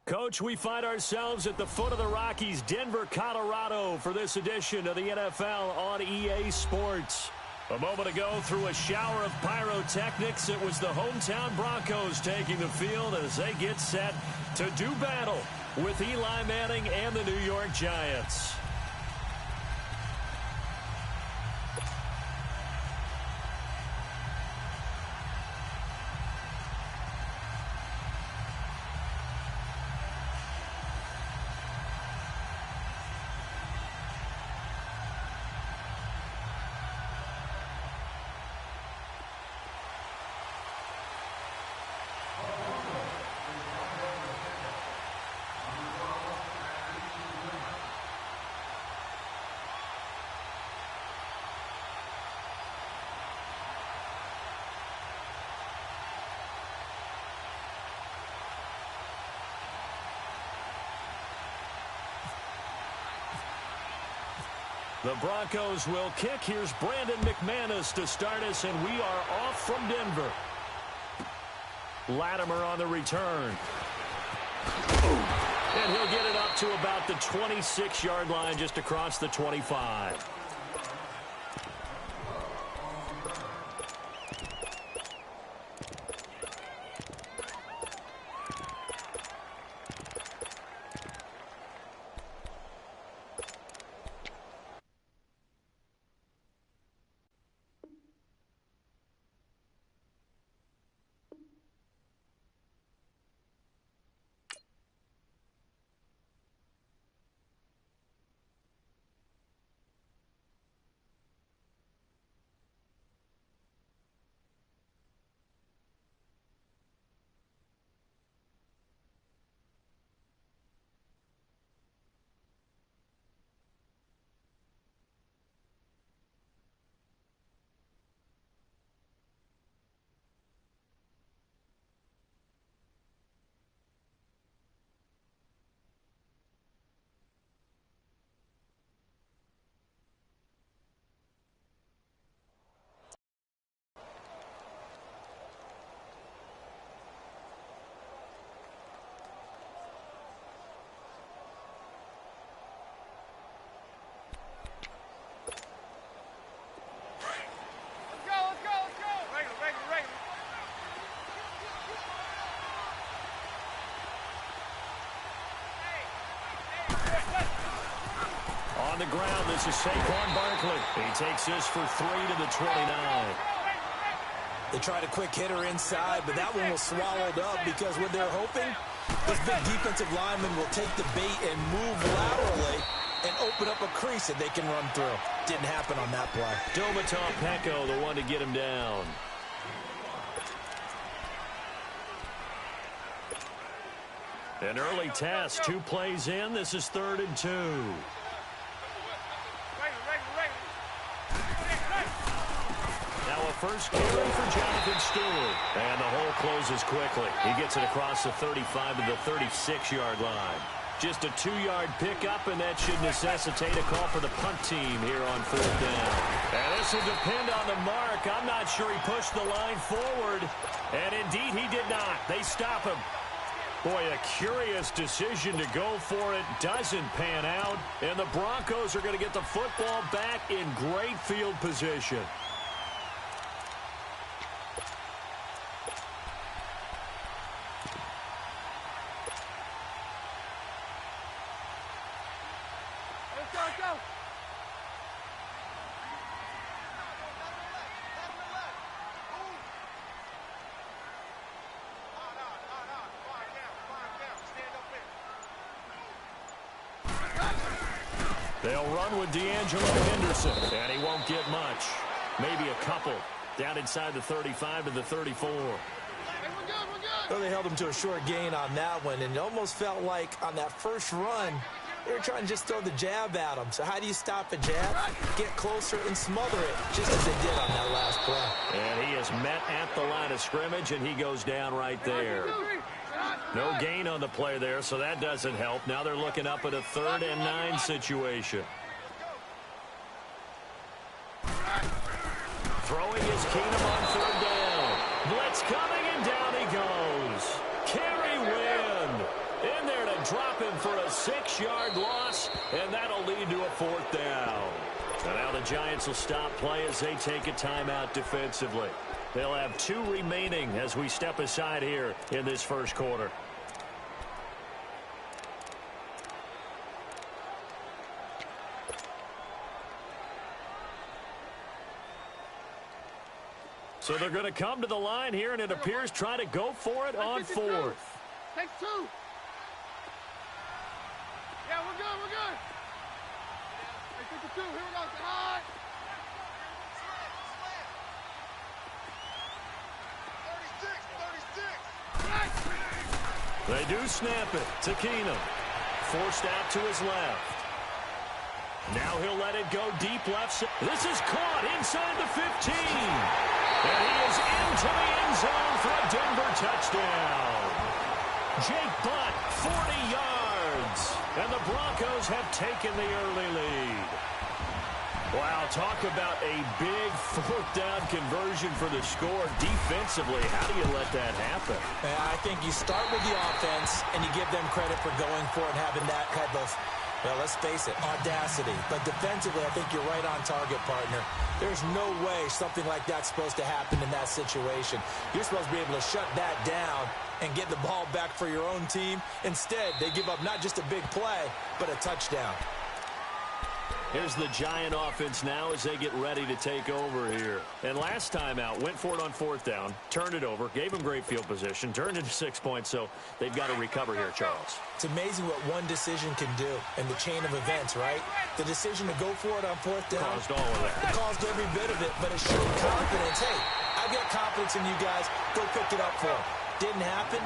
Coach, we find ourselves at the foot of the Rockies, Denver, Colorado, for this edition of the NFL on EA Sports. A moment ago, through a shower of pyrotechnics, it was the hometown Broncos taking the field as they get set to do battle with Eli Manning and the New York Giants. The Broncos will kick. Here's Brandon McManus to start us, and we are off from Denver. Latimer on the return. And he'll get it up to about the 26-yard line, just across the 25. On the ground, this is Saquon Barkley. He takes this for 3 to the 29. They tried a quick hitter inside, but that one was swallowed up because what they're hoping, this big defensive lineman will take the bait and move laterally and open up a crease that they can run through. Didn't happen on that play. Domaton Peko, the one to get him down. An early test, 2 plays in. This is 3rd and 2. First carry for Jonathan Stewart. And the hole closes quickly. He gets it across the 35 to the 36-yard line. Just a 2-yard pickup, and that should necessitate a call for the punt team here on 4th down. And this will depend on the mark. I'm not sure he pushed the line forward. And indeed, he did not. They stop him. Boy, a curious decision to go for it. Doesn't pan out. And the Broncos are going to get the football back in great field position. They'll run with D'Angelo Henderson, and he won't get much. Maybe a couple. Down inside the 35 to the 34. Well, they held him to a short gain on that one, and it almost felt like on that first run, they were trying to just throw the jab at him. So how do you stop a jab? Get closer and smother it, just as they did on that last play. And he is met at the line of scrimmage, and he goes down right there. No gain on the play there, so that doesn't help. Now they're looking up at a 3rd and 9 situation. Throwing is Keenum on 3rd down. Blitz coming, and down he goes. Kerry Wynn in there drop him for a 6-yard loss, and that'll lead to a 4th down. And now the Giants will stop play as they take a timeout defensively. They'll have 2 remaining as we step aside here in this first quarter. So they're going to come to the line here, and it appears try to go for it on 4th. Take 2. Yeah, we're good, we're good. Take 52, here we go. High. 36. They do snap it to Keenum. Forced out to his left. Now he'll let it go deep left. This is caught inside the 15. And he is into the end zone for a Denver touchdown. Jake Butt, 40 yards. And the Broncos have taken the early lead. Wow, talk about a big 4th down conversion for the score. Defensively, how do you let that happen? I think you start with the offense, and you give them credit for going for it and having that type of, well, let's face it, audacity. But defensively, I think you're right on target, partner. There's no way something like that's supposed to happen in that situation. You're supposed to be able to shut that down and get the ball back for your own team. Instead, they give up not just a big play, but a touchdown. Here's the Giant offense now as they get ready to take over here. And last time out, went for it on 4th down, turned it over, gave them great field position, turned it to 6 points, so they've got to recover here, Charles. It's amazing what one decision can do in the chain of events, right? The decision to go for it on 4th down caused all of that. It caused every bit of it, but it showed confidence. Hey, I've got confidence in you guys. Go pick it up for them. Didn't happen.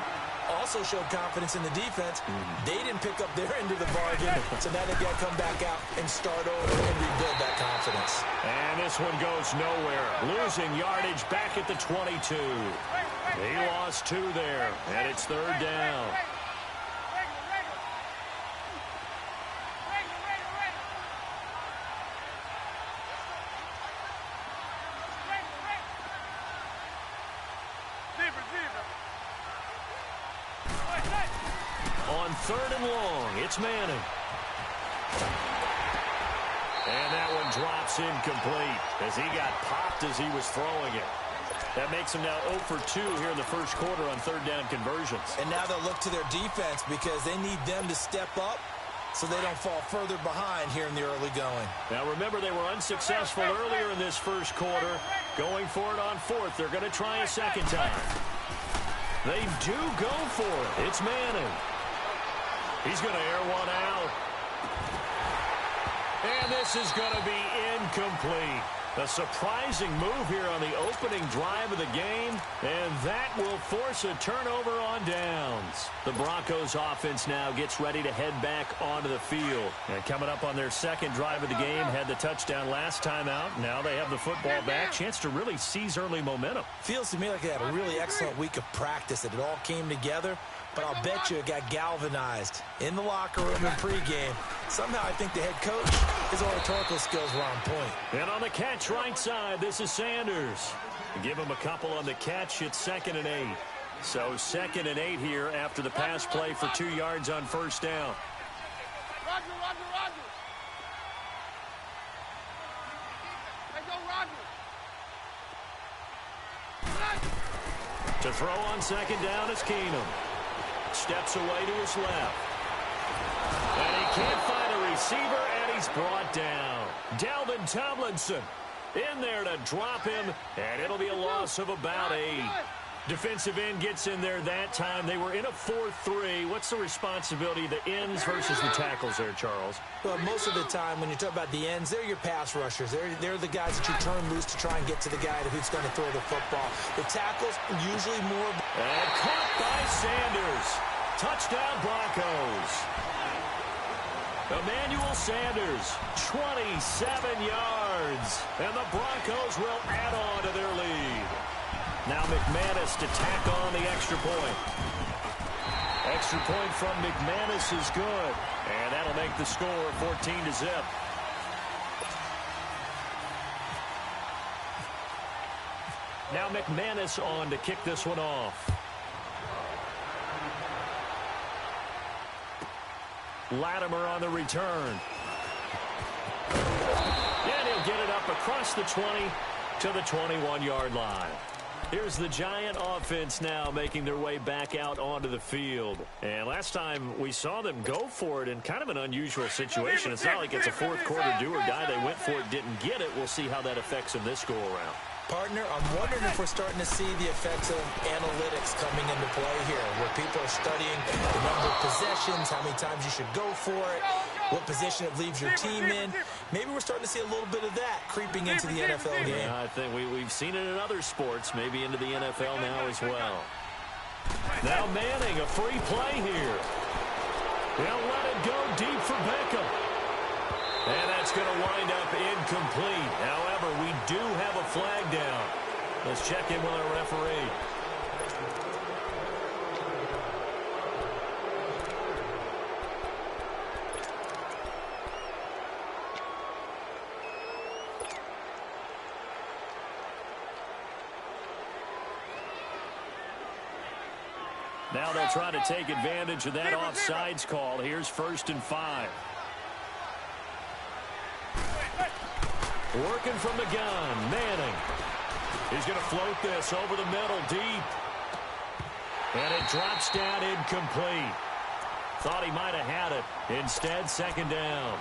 Also showed confidence in the defense. They didn't pick up their end of the bargain, so now they've got to come back out and start over and rebuild that confidence. And this one goes nowhere. Losing yardage back at the 22. He lost 2 there, and it's 3rd down. On 3rd and long, it's Manning. And that one drops incomplete as he got popped as he was throwing it. That makes him now 0 for 2 here in the first quarter on 3rd down conversions. And now they'll look to their defense because they need them to step up so they don't fall further behind here in the early going. Now remember, they were unsuccessful earlier in this first quarter. Going for it on 4th. They're going to try a second time. They do go for it. It's Manning. He's going to air one out. And this is going to be incomplete. A surprising move here on the opening drive of the game, and that will force a turnover on downs. The Broncos offense now gets ready to head back onto the field. And coming up on their second drive of the game, had the touchdown last time out. Now they have the football back. Chance to really seize early momentum. Feels to me like they had a really excellent week of practice. It all came together. But I'll bet you it got galvanized in the locker room in pregame. Somehow I think the head coach, his oratorical skills were on point. And on the catch right side, this is Sanders. Give him a couple on the catch. It's 2nd and 8. So 2nd and 8 here after the pass play for 2 yards on 1st down. Roger. Hey, go, Roger. To throw on 2nd down is Keenum. Steps away to his left. And he can't find a receiver, and he's brought down. Dalvin Tomlinson in there to drop him, and it'll be a loss of about 8. Defensive end gets in there that time. They were in a 4-3. What's the responsibility of the ends versus the tackles there, Charles? Well, most of the time when you talk about the ends, they're your pass rushers. They're the guys that you turn loose to try and get to the guy who's going to throw the football. The tackles are usually more... And caught by Sanders. Touchdown Broncos. Emmanuel Sanders, 27 yards. And the Broncos will add on to their lead. Now McManus to tack on the extra point. Extra point from McManus is good. And that'll make the score 14-0. Now McManus on to kick this one off. Latimer on the return. And he'll get it up across the 20 to the 21-yard line. Here's the Giant offense now making their way back out onto the field. And last time we saw them go for it in kind of an unusual situation. It's not like it's a fourth-quarter do-or-die. They went for it, didn't get it. We'll see how that affects them this go-around. Partner, I'm wondering if we're starting to see the effects of analytics coming into play here, where people are studying the number of possessions, how many times you should go for it, what position it leaves your team in. Maybe we're starting to see a little bit of that creeping into the NFL game. Yeah, I think we've seen it in other sports, maybe into the NFL now as well. Now Manning, a free play here. They'll let it go deep for Beckham. And that's going to wind up incomplete. However, we do have a flag down. Let's check in with our referee. Now they'll try to take advantage of that offsides call. Here's 1st and 5. Working from the gun, Manning. He's going to float this over the middle, deep. And it drops down incomplete. Thought he might have had it. Instead, 2nd down.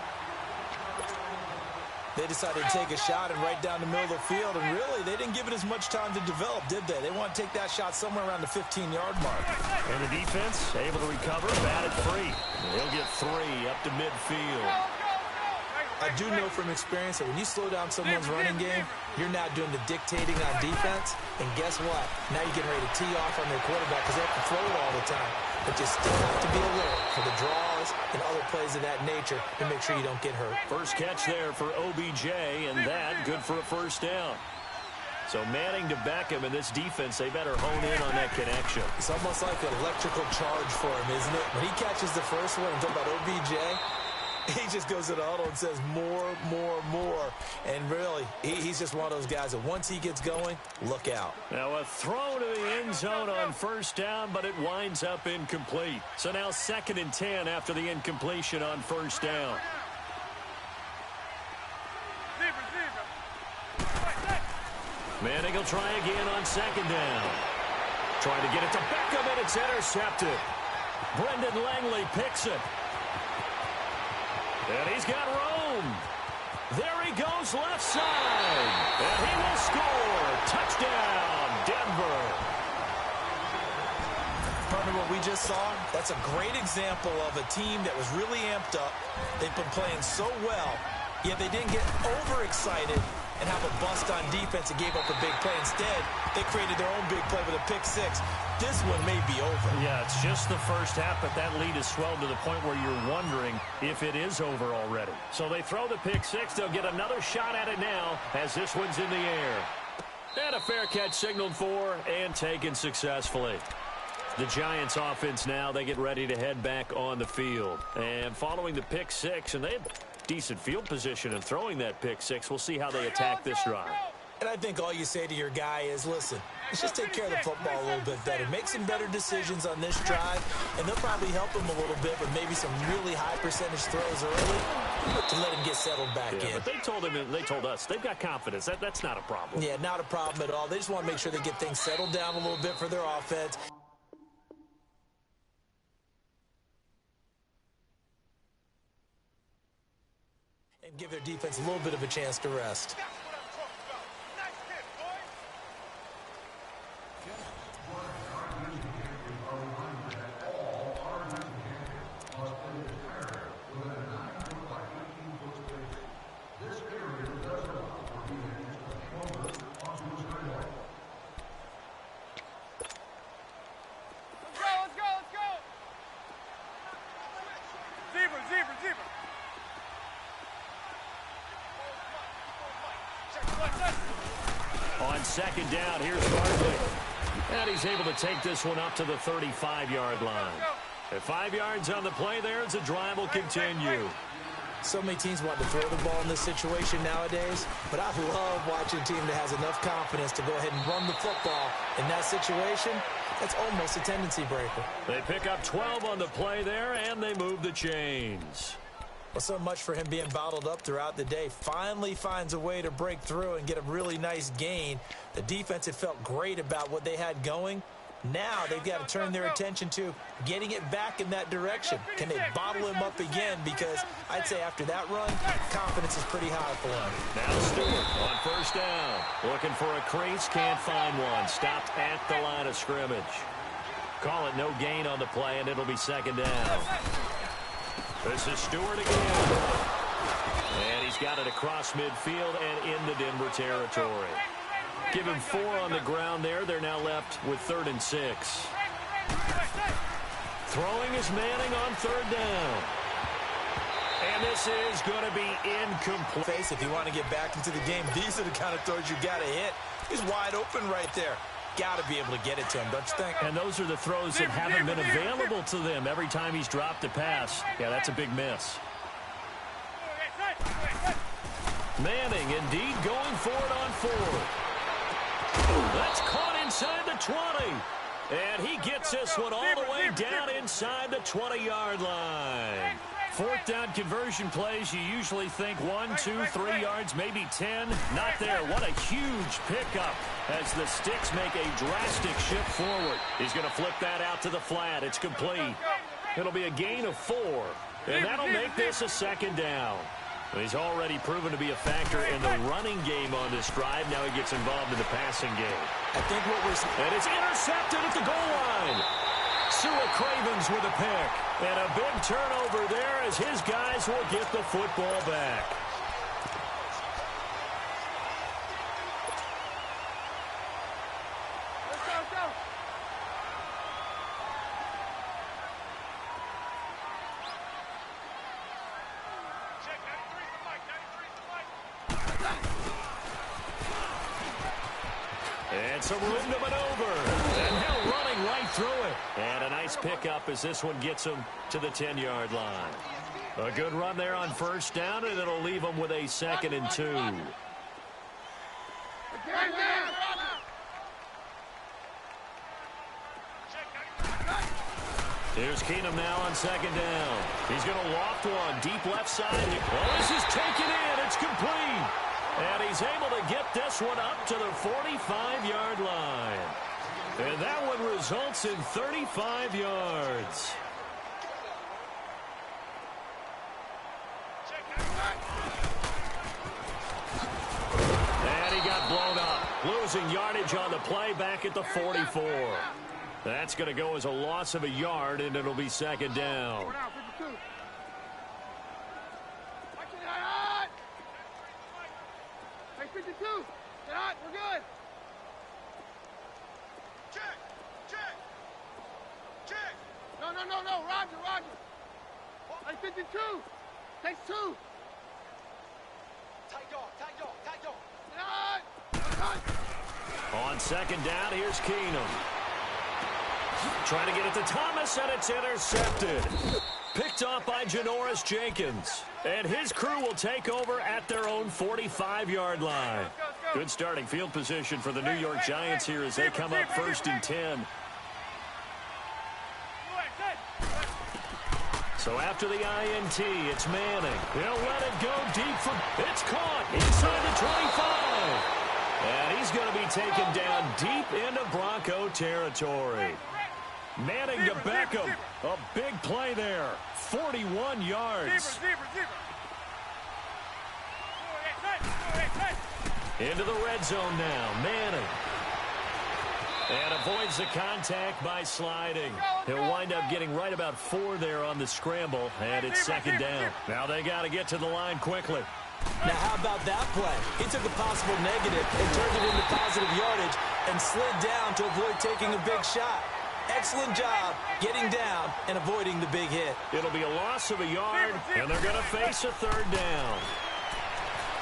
They decided to take a shot and right down the middle of the field, and really, they didn't give it as much time to develop, did they? They want to take that shot somewhere around the 15-yard mark. And the defense able to recover, batted free. He'll get 3 up to midfield. I do know from experience that when you slow down someone's running game, you're now doing the dictating on defense. And guess what? Now you're getting ready to tee off on their quarterback because they have to throw it all the time. But you still have to be alert for the draws and other plays of that nature to make sure you don't get hurt. First catch there for OBJ, and that good for a 1st down. So Manning to Beckham in this defense, they better hone in on that connection. It's almost like an electrical charge for him, isn't it? When he catches the first one, I'm talking about OBJ, he just goes to the huddle and says more, more, more. And really, he's just one of those guys that once he gets going, look out. Now a throw to the end zone on 1st down, but it winds up incomplete. So now 2nd and 10 after the incompletion on 1st down. Manning will try again on 2nd down. Trying to get it to Beckham, and it's intercepted. Brendan Langley picks it. And he's got room. There he goes left side. And he will score. Touchdown, Denver. Partner, what we just saw, that's a great example of a team that was really amped up. They've been playing so well, yet they didn't get overexcited and have a bust on defense and gave up a big play. Instead, they created their own big play with a pick 6. This one may be over. Yeah, it's just the first half, but that lead has swelled to the point where you're wondering if it is over already. So they throw the pick 6. They'll get another shot at it now as this one's in the air. And a fair catch signaled for and taken successfully. The Giants offense now, they get ready to head back on the field. And following the pick 6, and they have decent field position in throwing that pick 6. We'll see how they attack this drive. And I think all you say to your guy is, listen, let's just take care of the football a little bit better. Make some better decisions on this drive, and they'll probably help him a little bit, but maybe some really high percentage throws early to let him get settled back in. But they told us they've got confidence. That's not a problem. Yeah, not a problem at all. They just want to make sure they get things settled down a little bit for their offense. And give their defense a little bit of a chance to rest. On 2nd down, here's Barkley. And he's able to take this one up to the 35-yard line. At 5 yards on the play there, as the drive will continue. So many teams want to throw the ball in this situation nowadays, but I love watching a team that has enough confidence to go ahead and run the football in that situation That's almost a tendency breaker. They pick up 12 on the play there, and they move the chains. Well, so much for him being bottled up throughout the day. Finally finds a way to break through and get a really nice gain. The defense had felt great about what they had going. Now they've got to turn their attention to getting it back in that direction. Can they bottle him up again? Because I'd say after that run, confidence is pretty high for him. Now Stewart on first down. Looking for a crease, can't find one. Stopped at the line of scrimmage. Call it no gain on the play, and it'll be second down. This is Stewart again. And he's got it across midfield and into Denver territory. Give him 4 on the ground there. They're now left with 3rd and 6. Throwing is Manning on 3rd down. And this is going to be incomplete. If you want to get back into the game, these are the kind of throws you got to hit. He's wide open right there. Got to be able to get it to him, don't you think? And those are the throws that haven't been available to them every time he's dropped a pass. Yeah, that's a big miss. Manning indeed going for it on 4th. That's caught inside the 20. And he gets this one all the way down inside the 20-yard line. 4th down conversion plays, you usually think 1, 2, 3 yards, maybe 10. Not there. What a huge pickup as the Sticks make a drastic shift forward. He's going to flip that out to the flat. It's complete. It'll be a gain of 4. And that'll make this a second down. He's already proven to be a factor in the running game on this drive. Now he gets involved in the passing game. I think what we're seeing... And it's intercepted at the goal line. Sua Cravens with a pick. And a big turnover there as his guys will get the football back. And some room to maneuver. And now running right through it. And a nice pickup as this one gets him to the 10-yard line. A good run there on first down, and it'll leave him with a 2nd and 2. Here's Keenum now on 2nd down. He's going to loft one deep left side. Oh, this is taken in. It's complete. And he's able to get this one up to the 45-yard line. And that one results in 35 yards. And he got blown up. Losing yardage on the play back at the 44. That's going to go as a loss of a yard, and it'll be 2nd down. Hey, 52. Get hot. We're good. Check. No. Roger. Hey, 52. Takes 2. Tight dog. Get hot. On 2nd down, here's Keenum. Trying to get it to Thomas, and it's intercepted. Picked off by Janoris Jenkins. And his crew will take over at their own 45-yard line. Good starting field position for the New York Giants here as they come up 1st and 10. So after the INT, it's Manning. He'll let it go deep for... It's caught inside the 25. And he's going to be taken down deep into Bronco territory. Manning to Beckham. A big play there. 41 yards. Into the red zone now. Manning. And avoids the contact by sliding. He'll wind up getting right about 4 there on the scramble, and it's 2nd down. Now they got to get to the line quickly. Now, how about that play? He took a possible negative and turned it into positive yardage and slid down to avoid taking a big shot. Excellent job getting down and avoiding the big hit. It'll be a loss of a yard, and they're going to face a 3rd down.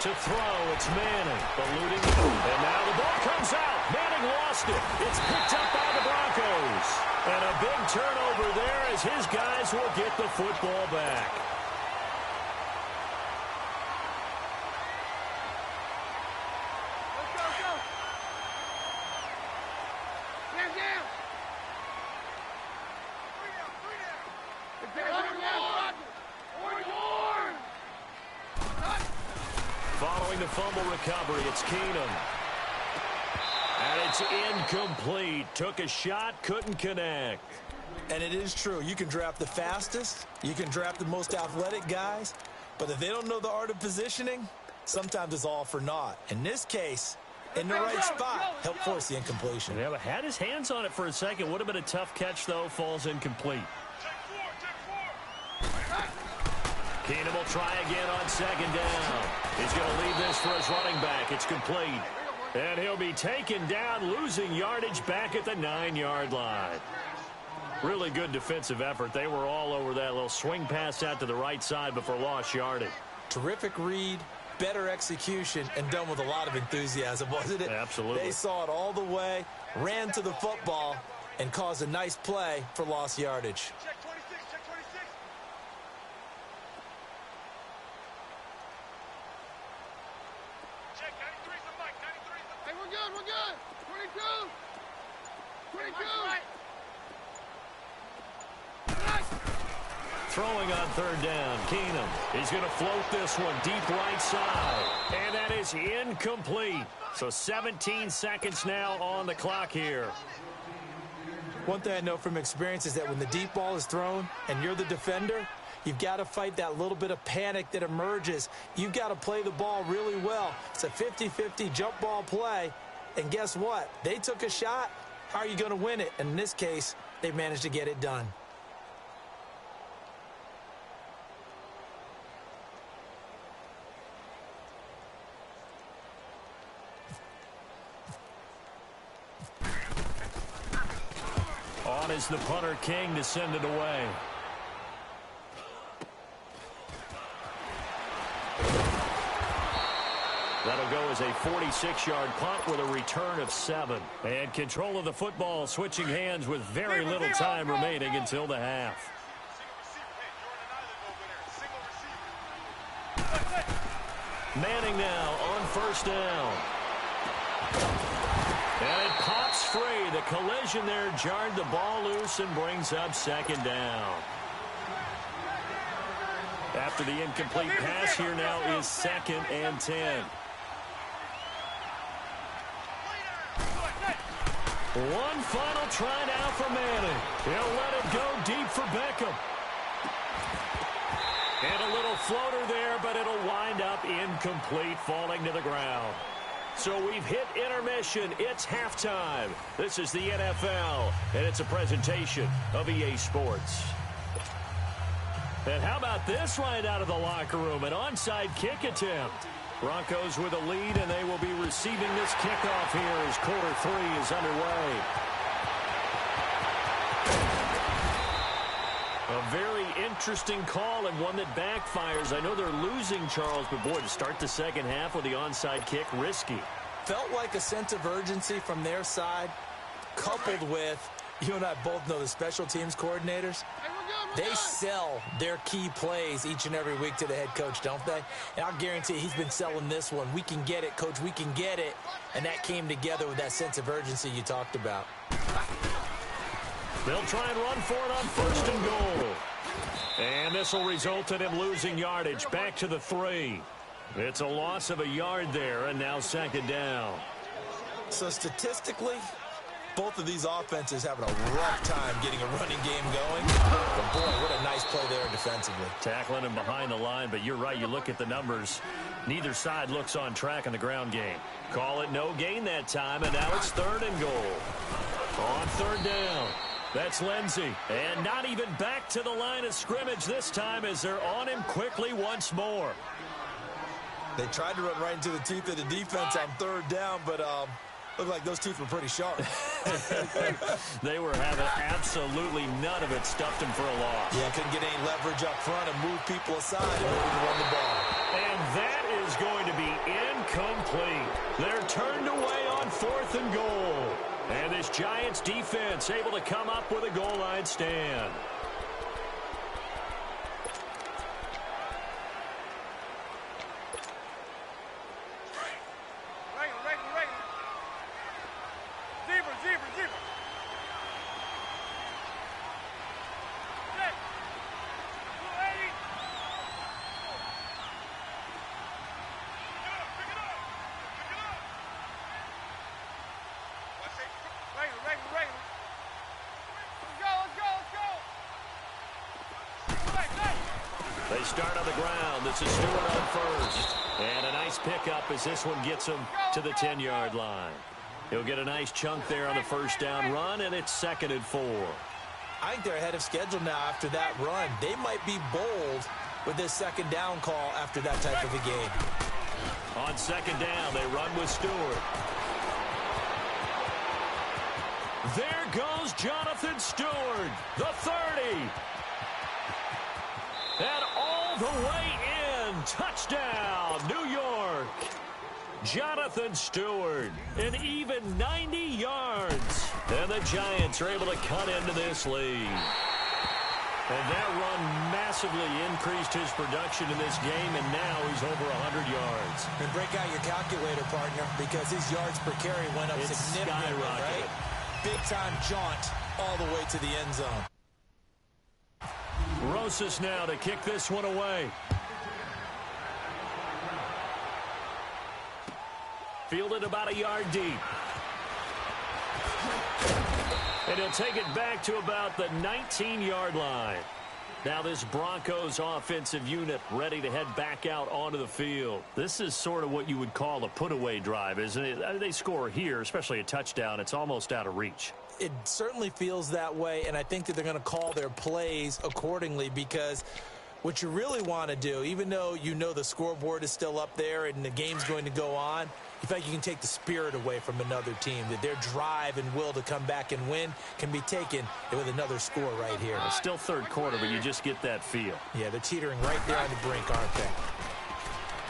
To throw, it's Manning. Eluding. And now the ball comes out. Manning lost it. It's picked up by the Broncos. And a big turnover there as his guys will get the football back. Let's go. Down. Following the fumble recovery, it's Keenum. And it's incomplete. Took a shot, couldn't connect. And it is true. You can draft the fastest. You can draft the most athletic guys. But if they don't know the art of positioning, sometimes it's all for naught. In this case, in the right spot, helped force the incompletion. Yeah, but had his hands on it for a second. Would have been a tough catch, though. Falls incomplete. Keenum will try again on second down. He's going to leave this for his running back. It's complete. And he'll be taken down, losing yardage back at the 9-yard line. Really good defensive effort. They were all over that little swing pass out to the right side before lost yardage. Terrific read, better execution, and done with a lot of enthusiasm, wasn't it? Absolutely. They saw it all the way, ran to the football, and caused a nice play for lost yardage. Check 26, check 26. Check 93's the mic, 93's the mic. Hey, we're good, we're good. 22. 22. Throwing on third down, Keenum. He's going to float this one deep right side. And that is incomplete. So 17 seconds now on the clock here. One thing I know from experience is that when the deep ball is thrown and you're the defender, you've got to fight that little bit of panic that emerges. You've got to play the ball really well. It's a 50-50 jump ball play. And guess what? They took a shot. How are you going to win it? And in this case, they managed to get it done. On is the punter, King, to send it away. That'll go as a 46-yard punt with a return of 7. And control of the football switching hands with very little time remaining until the half. Manning now on first down. And it pops free. The collision there jarred the ball loose and brings up second down. After the incomplete pass, here now is 2nd and 10. One final try now for Manning. He'll let it go deep for Beckham. And a little floater there, but it'll wind up incomplete, falling to the ground. So we've hit intermission. It's halftime. This is the NFL, and it's a presentation of EA Sports. And how about this right out of the locker room? An onside kick attempt. Broncos with a lead, and they will be receiving this kickoff here as quarter 3 is underway. A very interesting call and one that backfires. I know they're losing, Charles, but boy, to start the second half with the onside kick, risky. Felt like a sense of urgency from their side, coupled with, you and I both know the special teams coordinators. They sell their key plays each and every week to the head coach, don't they? And I'll guarantee he's been selling this one. We can get it, coach, we can get it. And that came together with that sense of urgency you talked about. They'll try and run for it on first and goal. And this will result in him losing yardage back to the 3. It's a loss of a yard there, and now second down. So statistically, both of these offenses having a rough time getting a running game going. But boy, what a nice play there defensively. Tackling him behind the line, but you're right, you look at the numbers. Neither side looks on track in the ground game. Call it no gain that time, and now it's 3rd and goal. On 3rd down. That's Lindsey. And not even back to the line of scrimmage this time as they're on him quickly once more. They tried to run right into the teeth of the defense on 3rd down, but looked like those teeth were pretty sharp. They were having absolutely none of it, stuffed him for a loss. Yeah, couldn't get any leverage up front and move people aside in order to run the ball. And that is going to be incomplete. They're turned away on 4th and goal. And this Giants defense able to come up with a goal line stand. start on the ground. This is Stewart on first. And a nice pickup as this one gets him to the 10-yard line. He'll get a nice chunk there on the first down run, and it's 2nd and 4. I think they're ahead of schedule now after that run. They might be bold with this 2nd down call after that type of a game. On 2nd down, they run with Stewart. There goes Jonathan Stewart, the 30. And all the way in. Touchdown, New York. Jonathan Stewart, an even 90 yards. And the Giants are able to cut into this lead. And that run massively increased his production in this game, and now he's over 100 yards. And break out your calculator, partner, because his yards per carry went up significantly, right? Big-time jaunt all the way to the end zone. Rosas now to kick this one away. Fielded about a yard deep. And he'll take it back to about the 19-yard line. Now this Broncos offensive unit ready to head back out onto the field. This is sort of what you would call a put-away drive, isn't it? They score here, especially a touchdown. It's almost out of reach. It certainly feels that way, and I think that they're going to call their plays accordingly, because what you really want to do, even though you know the scoreboard is still up there and the game's going to go on, you feel like you can take the spirit away from another team, that their drive and will to come back and win can be taken with another score right here. Well, still 3rd quarter, but you just get that feel. Yeah, they're teetering right there on the brink, aren't they?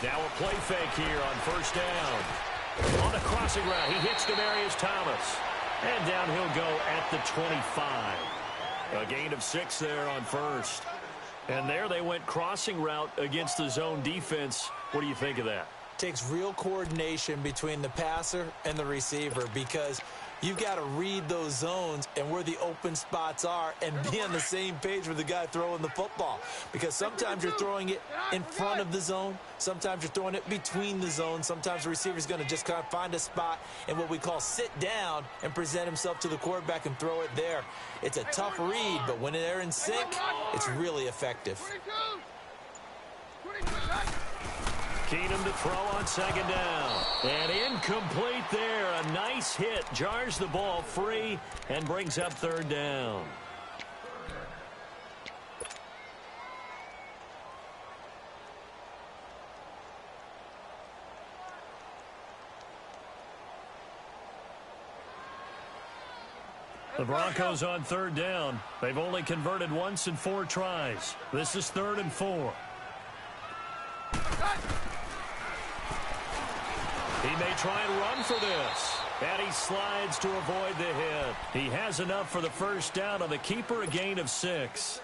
Now a play fake here on 1st down. On a crossing route, he hits Demaryius Thomas. And down he'll go at the 25. A gain of 6 there on 1st. And there they went crossing route against the zone defense. What do you think of that? Takes real coordination between the passer and the receiver, because you've got to read those zones and where the open spots are and be on the same page with the guy throwing the football. Because sometimes you're throwing it in front of the zone. Sometimes you're throwing it between the zones. Sometimes the receiver's going to just kind of find a spot and what we call sit down and present himself to the quarterback and throw it there. It's a tough read, but when they're in sync, it's really effective. Keenum to throw on 2nd down. And incomplete there. A nice hit. Jars the ball free and brings up 3rd down. The Broncos on 3rd down. They've only converted once in 4 tries. This is 3rd and 4. He may try and run for this. And he slides to avoid the hit. He has enough for the 1st down on the keeper, a gain of 6.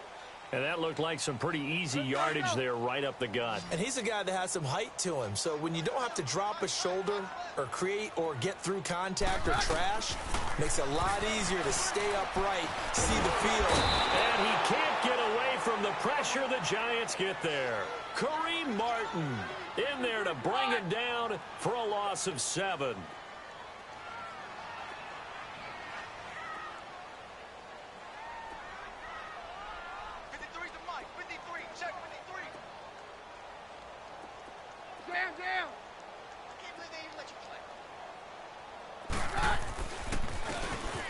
And that looked like some pretty easy yardage there right up the gut. And he's a guy that has some height to him. So when you don't have to drop a shoulder or create or get through contact or trash, makes it a lot easier to stay upright, see the field. And he can't get away from the pressure. The Giants get there. Kareem Martin in there to bring it down for a loss of 7.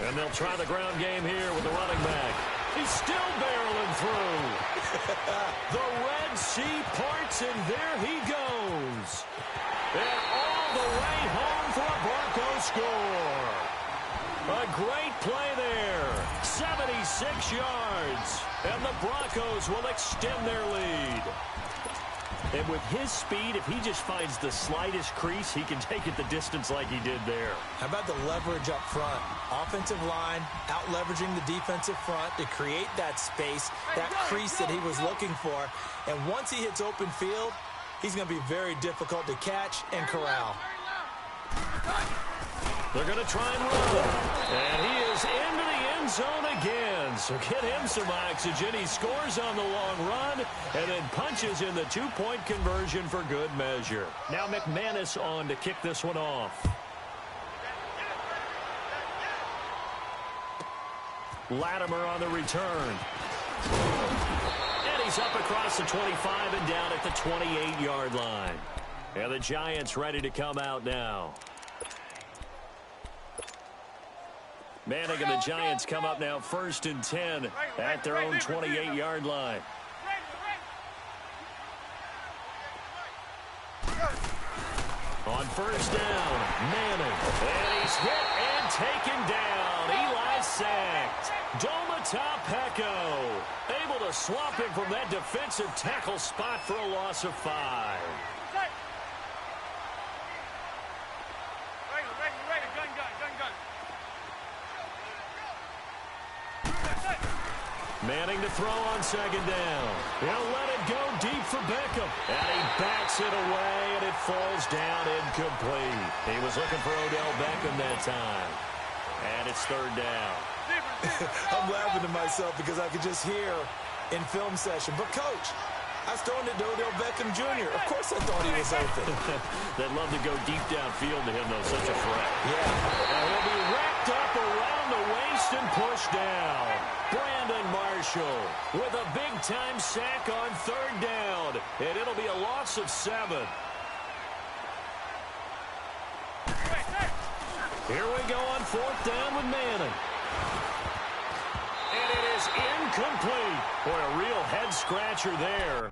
And they'll try the ground game here with the running back. He's still barreling through. The Red Sea parts, and there he goes. And all the way home for a Broncos score. A great play there. 76 yards. And the Broncos will extend their lead. And with his speed, if he just finds the slightest crease, he can take it the distance like he did there. How about the leverage up front? Offensive line out-leveraging the defensive front to create that space, that crease that he was looking for. And once he hits open field, he's going to be very difficult to catch and corral. They're going to try and run. And he is into the end zone again. So get him some oxygen. He scores on the long run and then punches in the 2-point conversion for good measure. Now McManus on to kick this one off. Latimer on the return. And he He's up across the 25 and down at the 28-yard line. And the Giants ready to come out now. Manning and the Giants come up now 1st and 10 at their own 28-yard line. On 1st down, Manning. And he's hit and taken down. Eli sacked. Peko able to swap him from that defensive tackle spot for a loss of 5. Manning to throw on 2nd down. He'll let it go deep for Beckham. And he backs it away, and it falls down incomplete. He was looking for Odell Beckham that time. And it's 3rd down. I'm laughing to myself because I could just hear in film session. But, Coach, I was throwing it to Odell Beckham Jr. Of course I thought he was open. They'd love to go deep downfield to him, though. Such a threat. Yeah. And he'll be wrapped up around the waist and pushed down. Brandon Marshall with a big-time sack on 3rd down. And it'll be a loss of 7. Here we go on 4th down with Manning. And it is incomplete. Boy, a real head-scratcher there.